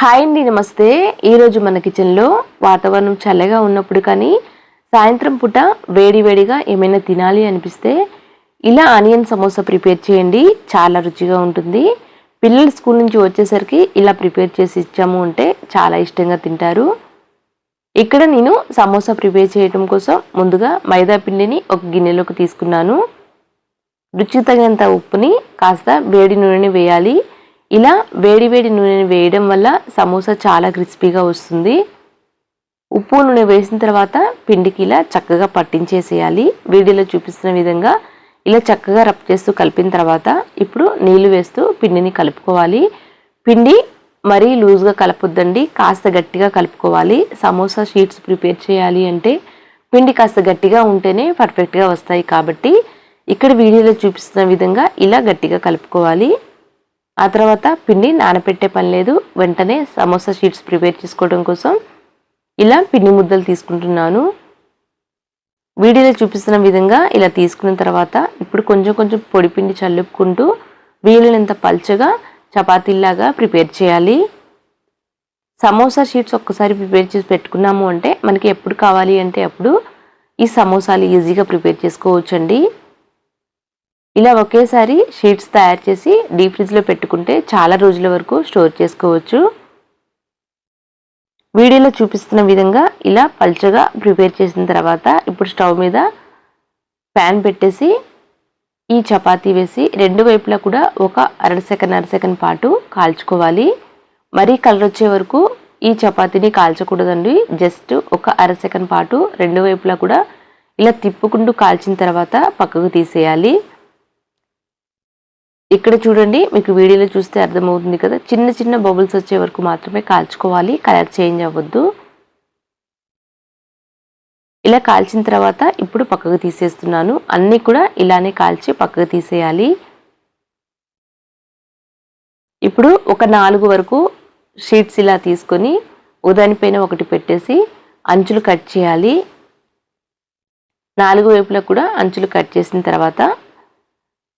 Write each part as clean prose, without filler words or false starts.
Hi అండి, నమస్తే. ఈరోజు మన కిచెన్లో వాతావరణం చల్లగా ఉన్నప్పుడు కానీ సాయంత్రం పూట వేడివేడిగా ఏమైనా తినాలి అనిపిస్తే ఇలా ఆనియన్ సమోసా ప్రిపేర్ చేయండి. చాలా రుచిగా ఉంటుంది. పిల్లలు స్కూల్ నుంచి వచ్చేసరికి ఇలా ప్రిపేర్ చేసి ఇచ్చాము అంటే చాలా ఇష్టంగా తింటారు. ఇక్కడ నేను సమోసా ప్రిపేర్ చేయడం కోసం ముందుగా మైదా పిండిని ఒక గిన్నెలోకి తీసుకున్నాను. రుచికి తగినంత ఉప్పుని కాస్త వేడి నూనెని వేయాలి. ఇలా వేడి నూనెని వేయడం వల్ల సమోసా చాలా క్రిస్పీగా వస్తుంది. ఉప్పు నూనె వేసిన తర్వాత పిండికి ఇలా చక్కగా పట్టించేసేయాలి. వీడియోలో చూపిస్తున్న విధంగా ఇలా చక్కగా రబ్ చేస్తూ కలిపిన తర్వాత ఇప్పుడు నీళ్లు వేస్తూ పిండిని కలుపుకోవాలి. పిండి మరీ లూజ్గా కలపొద్దండి, కాస్త గట్టిగా కలుపుకోవాలి. సమోసా షీట్స్ ప్రిపేర్ చేయాలి అంటే పిండి కాస్త గట్టిగా ఉంటేనే పర్ఫెక్ట్గా వస్తాయి. కాబట్టి ఇక్కడ వీడియోలో చూపిస్తున్న విధంగా ఇలా గట్టిగా కలుపుకోవాలి. ఆ తర్వాత పిండి నానపెట్టే పని లేదు, వెంటనే సమోసా షీట్స్ ప్రిపేర్ చేసుకోవడం కోసం ఇలా పిండి ముద్దలు తీసుకుంటున్నాను. వీడియోలో చూపిస్తున్న విధంగా ఇలా తీసుకున్న తర్వాత ఇప్పుడు కొంచెం పొడి పిండి చల్లుకుంటూ వీలైనంత పల్చగా చపాతీలాగా ప్రిపేర్ చేయాలి. సమోసా షీట్స్ ఒక్కసారి ప్రిపేర్ చేసి పెట్టుకున్నాము అంటే మనకి ఎప్పుడు కావాలి అంటే అప్పుడు ఈ సమోసాలు ఈజీగా ప్రిపేర్ చేసుకోవచ్చండి. ఇలా ఒకేసారి షీట్స్ తయారు చేసి డీప్ ఫ్రిడ్జ్లో పెట్టుకుంటే చాలా రోజుల వరకు స్టోర్ చేసుకోవచ్చు. వీడియోలో చూపిస్తున్న విధంగా ఇలా పల్చగా ప్రిపేర్ చేసిన తర్వాత ఇప్పుడు స్టవ్ మీద ప్యాన్ పెట్టేసి ఈ చపాతీ వేసి రెండు వైపులా కూడా ఒక అర సెకండ్ పాటు కాల్చుకోవాలి. మరీ కలర్ వచ్చే వరకు ఈ చపాతీని కాల్చకూడదండి. జస్ట్ ఒక అర సెకండ్ పాటు రెండు వైపులా కూడా ఇలా తిప్పుకుంటూ కాల్చిన తర్వాత పక్కకు తీసేయాలి. ఇక్కడ చూడండి, మీకు వీడియోలో చూస్తే అర్థమవుతుంది కదా, చిన్న బబుల్స్ వచ్చే వరకు మాత్రమే కాల్చుకోవాలి, కలర్ చేంజ్ అవ్వద్దు. ఇలా కాల్చిన తర్వాత ఇప్పుడు పక్కకు తీసేస్తున్నాను. అన్నీ కూడా ఇలానే కాల్చి పక్కకు తీసేయాలి. ఇప్పుడు ఒక 4 వరకు షీట్స్ ఇలా తీసుకొని ఉదానిపైన ఒకటి పెట్టేసి అంచులు కట్ చేయాలి. 4 వైపులా కూడా అంచులు కట్ చేసిన తర్వాత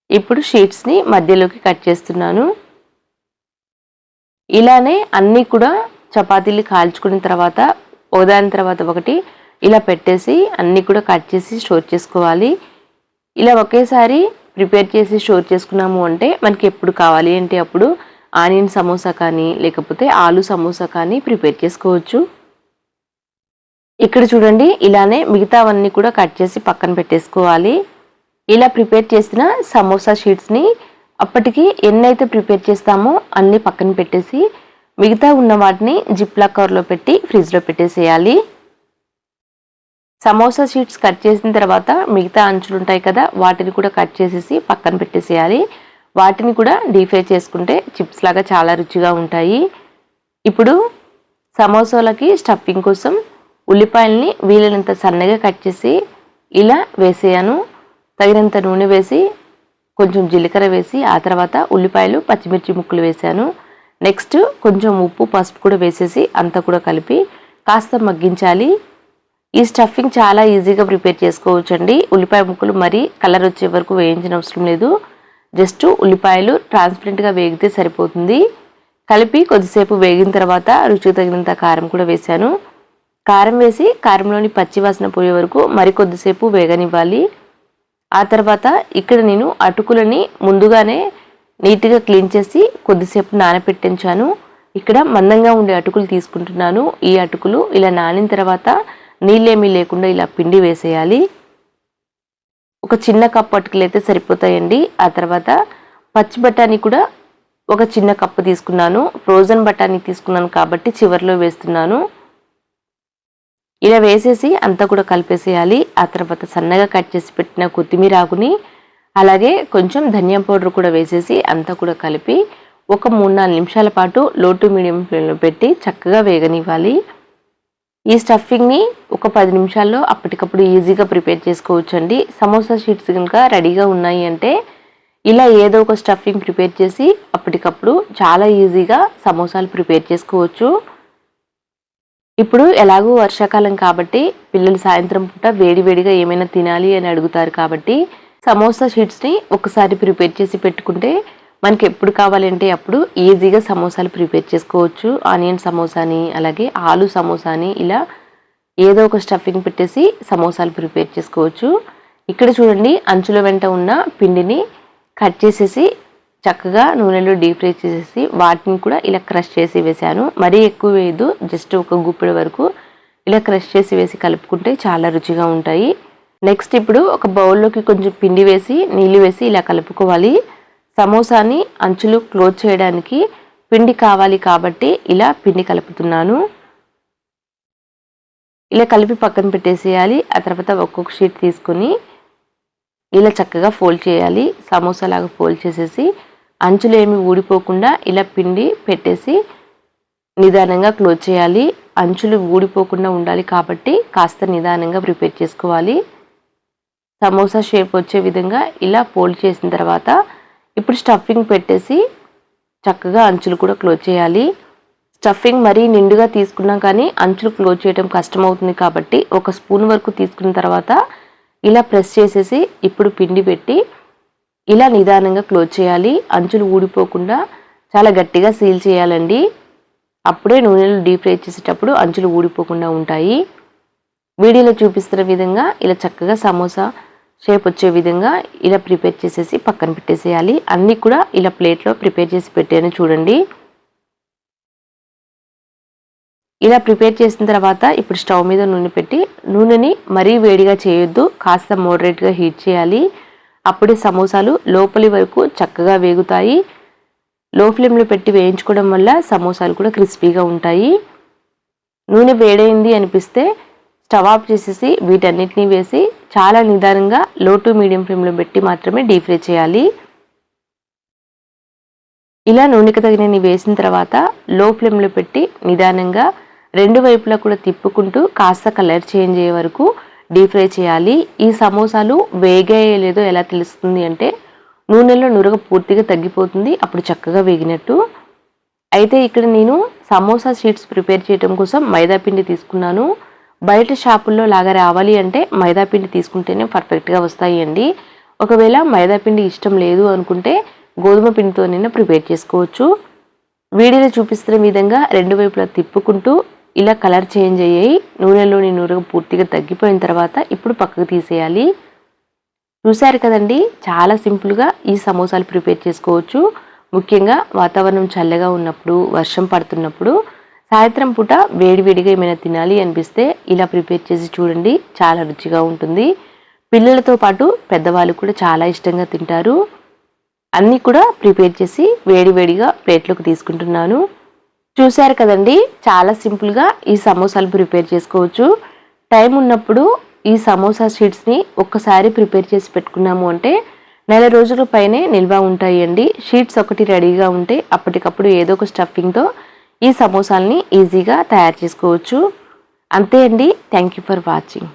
ఇప్పుడు షీట్స్ని మధ్యలోకి కట్ చేస్తున్నాను. ఇలానే అన్నీ కూడా చపాతీలు కాల్చుకున్న తర్వాత ఒకదాని తర్వాత ఒకటి ఇలా పెట్టేసి అన్నీ కూడా కట్ చేసి స్టోర్ చేసుకోవాలి. ఇలా ఒకేసారి ప్రిపేర్ చేసి స్టోర్ చేసుకున్నాము అంటే మనకి ఎప్పుడు కావాలి అంటే అప్పుడు ఆనియన్ సమోసా కానీ లేకపోతే ఆలు సమోసా కానీ ప్రిపేర్ చేసుకోవచ్చు. ఇక్కడ చూడండి, ఇలానే మిగతావన్నీ కూడా కట్ చేసి పక్కన పెట్టేసుకోవాలి. ఇలా ప్రిపేర్ చేసిన సమోసా షీట్స్ని అప్పటికి ఎన్నైతే ప్రిపేర్ చేస్తామో అన్నీ పక్కన పెట్టేసి మిగతా ఉన్న వాటిని జిప్లాక్ కవర్లో పెట్టి ఫ్రిడ్జ్లో పెట్టేసేయాలి. సమోసా షీట్స్ కట్ చేసిన తర్వాత మిగతా అంచులు ఉంటాయి కదా, వాటిని కూడా కట్ చేసేసి పక్కన పెట్టేసేయాలి. వాటిని కూడా డీప్ ఫ్రై చేసుకుంటే చిప్స్ లాగా చాలా రుచిగా ఉంటాయి. ఇప్పుడు సమోసాలకి స్టఫింగ్ కోసం ఉల్లిపాయల్ని వీలైనంత సన్నగా కట్ చేసి ఇలా వేసేయాను. తగినంత నూనె వేసి కొంచెం జీలకర్ర వేసి ఆ తర్వాత ఉల్లిపాయలు పచ్చిమిర్చి ముక్కలు వేసాను. నెక్స్ట్ కొంచెం ఉప్పు పసుపు కూడా వేసేసి అంతా కూడా కలిపి కాస్త మగ్గించాలి. ఈ స్టఫింగ్ చాలా ఈజీగా ప్రిపేర్ చేసుకోవచ్చండి. ఉల్లిపాయ ముక్కలు మరీ కలర్ వచ్చే వరకు వేయించిన అవసరం లేదు. జస్ట్ ఉల్లిపాయలు ట్రాన్స్పరెంట్గా వేగితే సరిపోతుంది. కలిపి కొద్దిసేపు వేగిన తర్వాత రుచికి తగినంత కారం కూడా వేశాను. కారం వేసి కారంలోని పచ్చి వాసన పోయే వరకు మరికొద్దిసేపు వేగనివ్వాలి. ఆ తర్వాత ఇక్కడ నేను అటుకులని ముందుగానే నీట్గా క్లీన్ చేసి కొద్దిసేపు నానపెట్టించాను. ఇక్కడ మందంగా ఉండే అటుకులు తీసుకుంటున్నాను. ఈ అటుకులు ఇలా నానిన తర్వాత నీళ్ళేమీ లేకుండా ఇలా పిండి వేసేయాలి. ఒక చిన్న కప్పు అటుకులు అయితే సరిపోతాయండి. ఆ తర్వాత పచ్చి బఠానీ కూడా ఒక చిన్న కప్పు తీసుకున్నాను. ఫ్రోజన్ బఠానీ తీసుకున్నాను కాబట్టి చివరిలో వేస్తున్నాను. ఇలా వేసేసి అంతా కూడా కలిపేసేయాలి. ఆ తర్వాత సన్నగా కట్ చేసి పెట్టిన కొత్తిమీర ఆకుని అలాగే కొంచెం ధనియా పౌడర్ కూడా వేసేసి అంతా కూడా కలిపి ఒక 3-4 నిమిషాల పాటు లో టు మీడియం ఫ్లేమ్లో పెట్టి చక్కగా వేగనివ్వాలి. ఈ స్టఫింగ్ని ఒక 10 నిమిషాల్లో అప్పటికప్పుడు ఈజీగా ప్రిపేర్ చేసుకోవచ్చండి. సమోసా షీట్స్ కనుక రెడీగా ఉన్నాయి అంటే ఇలా ఏదో ఒక స్టఫింగ్ ప్రిపేర్ చేసి అప్పటికప్పుడు చాలా ఈజీగా సమోసాలు ప్రిపేర్ చేసుకోవచ్చు. ఇప్పుడు ఎలాగో వర్షాకాలం కాబట్టి పిల్లలు సాయంత్రం పూట వేడివేడిగా ఏమైనా తినాలి అని అడుగుతారు కాబట్టి సమోసా షీట్స్ని ఒకసారి ప్రిపేర్ చేసి పెట్టుకుంటే మనకి ఎప్పుడు కావాలంటే అప్పుడు ఈజీగా సమోసాలు ప్రిపేర్ చేసుకోవచ్చు. ఆనియన్ సమోసాని, అలాగే ఆలు సమోసాని ఇలా ఏదో ఒక స్టఫింగ్ పెట్టేసి సమోసాలు ప్రిపేర్ చేసుకోవచ్చు. ఇక్కడ చూడండి అంచుల వెంట ఉన్న పిండిని కట్ చేసేసి చక్కగా నూనెలో డీప్ ఫ్రై చేసేసి వాటిని కూడా ఇలా క్రష్ చేసి వేసాను. మరీ ఎక్కువ వేయదు, జస్ట్ ఒక గుప్పెడు వరకు ఇలా క్రష్ చేసి వేసి కలుపుకుంటే చాలా రుచిగా ఉంటాయి. నెక్స్ట్ ఇప్పుడు ఒక బౌల్లోకి కొంచెం పిండి వేసి నీళ్ళు వేసి ఇలా కలుపుకోవాలి. సమోసాని అంచులు క్లోజ్ చేయడానికి పిండి కావాలి కాబట్టి ఇలా పిండి కలుపుతున్నాను. ఇలా కలిపి పక్కన పెట్టేసేయాలి. ఆ తర్వాత ఒక్కొక్క షీట్ తీసుకొని ఇలా చక్కగా ఫోల్డ్ చేయాలి. సమోసా లాగా ఫోల్డ్ చేసేసి అంచులు ఏమి ఊడిపోకుండా ఇలా పిండి పెట్టేసి నిదానంగా క్లోజ్ చేయాలి. అంచులు ఊడిపోకుండా ఉండాలి కాబట్టి కాస్త నిదానంగా ప్రిపేర్ చేసుకోవాలి. సమోసా షేప్ వచ్చే విధంగా ఇలా ఫోల్డ్ చేసిన తర్వాత ఇప్పుడు స్టఫింగ్ పెట్టేసి చక్కగా అంచులు కూడా క్లోజ్ చేయాలి. స్టఫింగ్ మరీ నిండుగా తీసుకున్నాం కానీ అంచులు క్లోజ్ చేయడం కష్టమవుతుంది కాబట్టి ఒక స్పూన్ వరకు తీసుకున్న తర్వాత ఇలా ప్రెస్ చేసేసి ఇప్పుడు పిండి పెట్టి ఇలా నిదానంగా క్లోజ్ చేయాలి. అంచులు ఊడిపోకుండా చాలా గట్టిగా సీల్ చేయాలండి. అప్పుడే నూనెలో డీప్ ఫ్రై చేసేటప్పుడు అంచులు ఊడిపోకుండా ఉంటాయి. వీడియోలో చూపిస్తున్న విధంగా ఇలా చక్కగా సమోసా షేప్ వచ్చే విధంగా ఇలా ప్రిపేర్ చేసేసి పక్కన పెట్టేసేయాలి. అన్నీ కూడా ఇలా ప్లేట్లో ప్రిపేర్ చేసి పెట్టాను చూడండి. ఇలా ప్రిపేర్ చేసిన తర్వాత ఇప్పుడు స్టవ్ మీద నూనె పెట్టి నూనెని మరీ వేడిగా చేయొద్దు, కాస్త మోడరేట్గా హీట్ చేయాలి. అప్పుడే సమోసాలు లోపలి వరకు చక్కగా వేగుతాయి. లో ఫ్లేమ్లో పెట్టి వేయించుకోవడం వల్ల సమోసాలు కూడా క్రిస్పీగా ఉంటాయి. నూనె వేడైంది అనిపిస్తే స్టవ్ ఆఫ్ చేసేసి వీటన్నిటిని వేసి చాలా నిదానంగా లో టు మీడియం ఫ్లేమ్లో పెట్టి మాత్రమే డీప్ ఫ్రై చేయాలి. ఇలా నూనెకి తగినన్ని వేసిన తర్వాత లో ఫ్లేమ్లో పెట్టి నిదానంగా రెండు వైపులా కూడా తిప్పుకుంటూ కాస్త కలర్ చేంజ్ అయ్యే వరకు డీప్ ఫ్రై చేయాలి. ఈ సమోసాలు వేగాయో లేదో ఎలా తెలుస్తుంది అంటే నూనెలో నురగ పూర్తిగా తగ్గిపోతుంది, అప్పుడు చక్కగా వేగినట్టు. అయితే ఇక్కడ నేను సమోసా షీట్స్ ప్రిపేర్ చేయడం కోసం మైదా పిండి తీసుకున్నాను. బయట షాపుల్లో లాగా రావాలి అంటే మైదా పిండి తీసుకుంటేనే పర్ఫెక్ట్గా వస్తాయి అండి. ఒకవేళ మైదా పిండి ఇష్టం లేదు అనుకుంటే గోధుమ పిండితోనైనా ప్రిపేర్ చేసుకోవచ్చు. వీడియోలో చూపిస్తున్న విధంగా రెండు వైపులా తిప్పుకుంటూ ఇలా కలర్ చేంజ్ అయ్యాయి. నూనెలోని నురగ పూర్తిగా తగ్గిపోయిన తర్వాత ఇప్పుడు పక్కకు తీసేయాలి. చూశారు కదండి, చాలా సింపుల్గా ఈ సమోసాలు ప్రిపేర్ చేసుకోవచ్చు. ముఖ్యంగా వాతావరణం చల్లగా ఉన్నప్పుడు, వర్షం పడుతున్నప్పుడు, సాయంత్రం పూట వేడివేడిగా ఏమైనా తినాలి అనిపిస్తే ఇలా ప్రిపేర్ చేసి చూడండి, చాలా రుచిగా ఉంటుంది. పిల్లలతో పాటు పెద్దవాళ్ళు కూడా చాలా ఇష్టంగా తింటారు. అన్నీ కూడా ప్రిపేర్ చేసి వేడివేడిగా ప్లేట్లోకి తీసుకుంటున్నాను. చూశారు కదండి, చాలా సింపుల్గా ఈ సమోసాలు ప్రిపేర్ చేసుకోవచ్చు. టైం ఉన్నప్పుడు ఈ సమోసా షీట్స్ని ఒక్కసారి ప్రిపేర్ చేసి పెట్టుకున్నాము అంటే నెల రోజుల పైనే నిల్వ ఉంటాయండి. షీట్స్ ఒకటి రెడీగా ఉంటే అప్పటికప్పుడు ఏదో ఒక స్టఫింగ్తో ఈ సమోసాలని ఈజీగా తయారు చేసుకోవచ్చు. అంతే అండి. Thank you for watching.